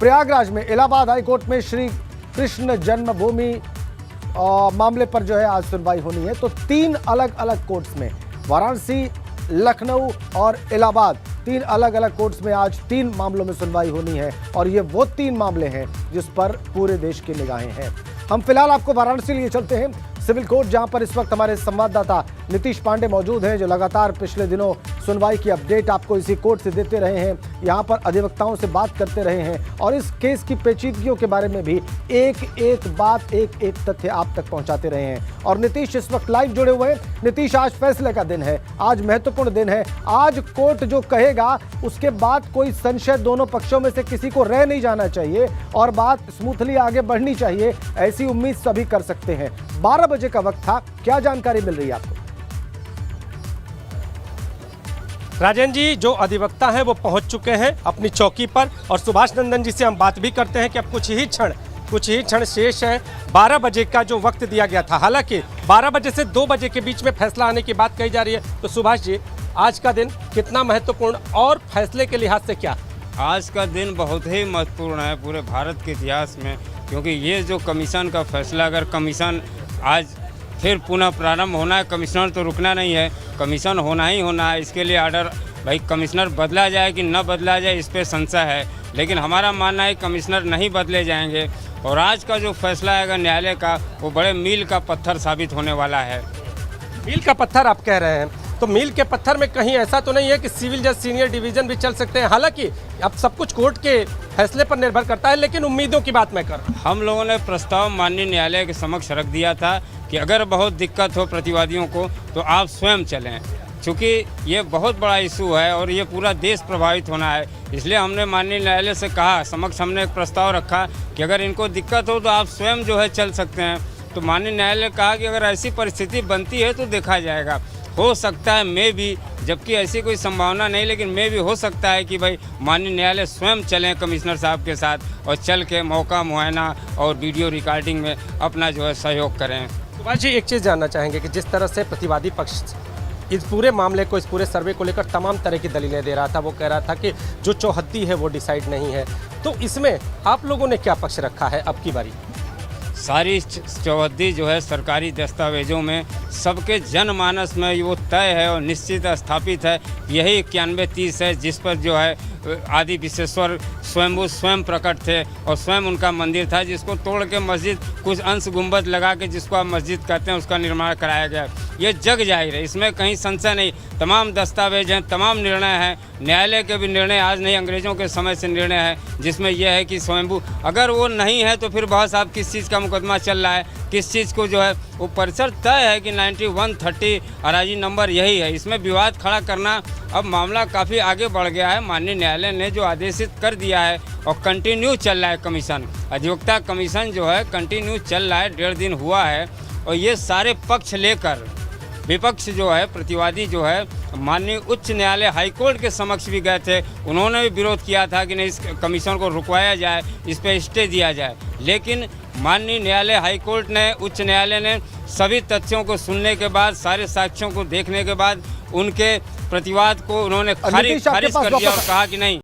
प्रयागराज में इलाहाबाद हाईकोर्ट में श्री कृष्ण जन्मभूमि मामले पर जो है आज सुनवाई होनी है। तो 3 अलग अलग कोर्ट्स में, वाराणसी, लखनऊ और इलाहाबाद, 3 अलग अलग कोर्ट्स में आज 3 मामलों में सुनवाई होनी है। और ये वो 3 मामले हैं जिस पर पूरे देश की निगाहें हैं। हम फिलहाल आपको वाराणसी लिए चलते हैं, सिविल कोर्ट, जहां पर इस वक्त हमारे संवाददाता नीतीश पांडे मौजूद हैं, जो लगातार पिछले दिनों सुनवाई की अपडेट आपको इसी कोर्ट से देते रहे हैं। यहां पर अधिवक्ताओं से बात करते रहे हैं और इस केस की पेचीदगियों के बारे में भी एक एक बात, एक एक तथ्य आप तक पहुंचाते रहे हैं। और नीतीश इस वक्त लाइव जुड़े हुए हैं। नीतीश, आज फैसले का दिन है, आज महत्वपूर्ण दिन है। आज कोर्ट जो कहेगा उसके बाद कोई संशय दोनों पक्षों में से किसी को रह नहीं जाना चाहिए और बात स्मूथली आगे बढ़नी चाहिए, ऐसी उम्मीद सभी कर सकते हैं। 12 बजे का वक्त था, क्या जानकारी मिल रही है आपको? राजेंद्र जी, जो अधिवक्ता हैं वो पहुंच चुके हैं अपनी चौकी पर और सुभाष नंदन जी से हम बात भी करते हैं कि अब कुछ ही क्षण शेष है। 12 बजे का जो वक्त दिया गया था, हालांकि 12 बजे से 2 बजे के बीच में फैसला आने की बात कही जा रही है। तो सुभाष जी, आज का दिन कितना महत्वपूर्ण और फैसले के लिहाज से क्या? आज का दिन बहुत ही महत्वपूर्ण है पूरे भारत के इतिहास में, क्योंकि ये जो कमीशन का फैसला, अगर कमीशन आज फिर पुनः प्रारंभ होना है, कमिश्नर तो रुकना नहीं है, कमीशन होना ही होना है। इसके लिए आर्डर, भाई कमिश्नर बदला जाए कि न बदला जाए इस पर संशय है, लेकिन हमारा मानना है कमिश्नर नहीं बदले जाएंगे। और आज का जो फैसला आएगा न्यायालय का, वो बड़े मील का पत्थर साबित होने वाला है। मील का पत्थर आप कह रहे हैं, तो मील के पत्थर में कहीं ऐसा तो नहीं है कि सिविल जज सीनियर डिवीजन भी चल सकते हैं? हालांकि अब सब कुछ कोर्ट के फैसले पर निर्भर करता है, लेकिन उम्मीदों की बात मैं कर रहा हूं। हम लोगों ने प्रस्ताव माननीय न्यायालय के समक्ष रख दिया था कि अगर बहुत दिक्कत हो प्रतिवादियों को तो आप स्वयं चलें, क्योंकि ये बहुत बड़ा इशू है और ये पूरा देश प्रभावित होना है। इसलिए हमने माननीय न्यायालय से कहा, समक्ष हमने एक प्रस्ताव रखा कि अगर इनको दिक्कत हो तो आप स्वयं जो है चल सकते हैं। तो माननीय न्यायालय ने कहा कि अगर ऐसी परिस्थिति बनती है तो देखा जाएगा, हो सकता है मैं भी, जबकि ऐसी कोई संभावना नहीं, लेकिन मैं भी हो सकता है कि भाई माननीय न्यायालय स्वयं चलें कमिश्नर साहब के साथ और चल के मौका मुआयना और वीडियो रिकॉर्डिंग में अपना जो है सहयोग करें। सुभाष जी, एक चीज़ जानना चाहेंगे कि जिस तरह से प्रतिवादी पक्ष इस पूरे मामले को, इस पूरे सर्वे को लेकर तमाम तरह की दलीलें दे रहा था, वो कह रहा था कि जो चौहद्दी है वो डिसाइड नहीं है, तो इसमें आप लोगों ने क्या पक्ष रखा है अब की बारी? सारी चौहद्दी जो है सरकारी दस्तावेजों में सबके जनमानस में वो तय है और निश्चित स्थापित है। यही 91-30 है, जिस पर जो है आदि विश्वेश्वर स्वयंभू स्वयं प्रकट थे और स्वयं उनका मंदिर था, जिसको तोड़ के मस्जिद, कुछ अंश गुंबद लगा के जिसको आप मस्जिद कहते हैं, उसका निर्माण कराया गया। ये जग जाहिर है, इसमें कहीं संशय नहीं। तमाम दस्तावेज हैं, तमाम निर्णय हैं, न्यायालय के भी निर्णय आज नहीं, अंग्रेजों के समय से निर्णय है, जिसमें यह है कि स्वयंभू, अगर वो नहीं है तो फिर बहुत साहब किस चीज़ का मुकदमा चल रहा है, किस चीज़ को जो है वो परिसर तय है कि 9130 अराजी नंबर यही है। इसमें विवाद खड़ा करना, अब मामला काफ़ी आगे बढ़ गया है। माननीय न्यायालय ने जो आदेशित कर दिया है और कंटिन्यू चल रहा है कमीशन, अधिवक्ता कमीशन जो है कंटिन्यू चल रहा है, 1.5 दिन हुआ है। और ये सारे पक्ष लेकर विपक्ष जो है, प्रतिवादी जो है, माननीय उच्च न्यायालय हाईकोर्ट के समक्ष भी गए थे। उन्होंने भी विरोध किया था कि नहीं, इस कमीशन को रुकवाया जाए, इस पर स्टे दिया जाए। लेकिन माननीय न्यायालय हाईकोर्ट ने, उच्च न्यायालय ने सभी तथ्यों को सुनने के बाद, सारे साक्ष्यों को देखने के बाद उनके प्रतिवाद को उन्होंने खारिज कर दिया और कहा कि नहीं,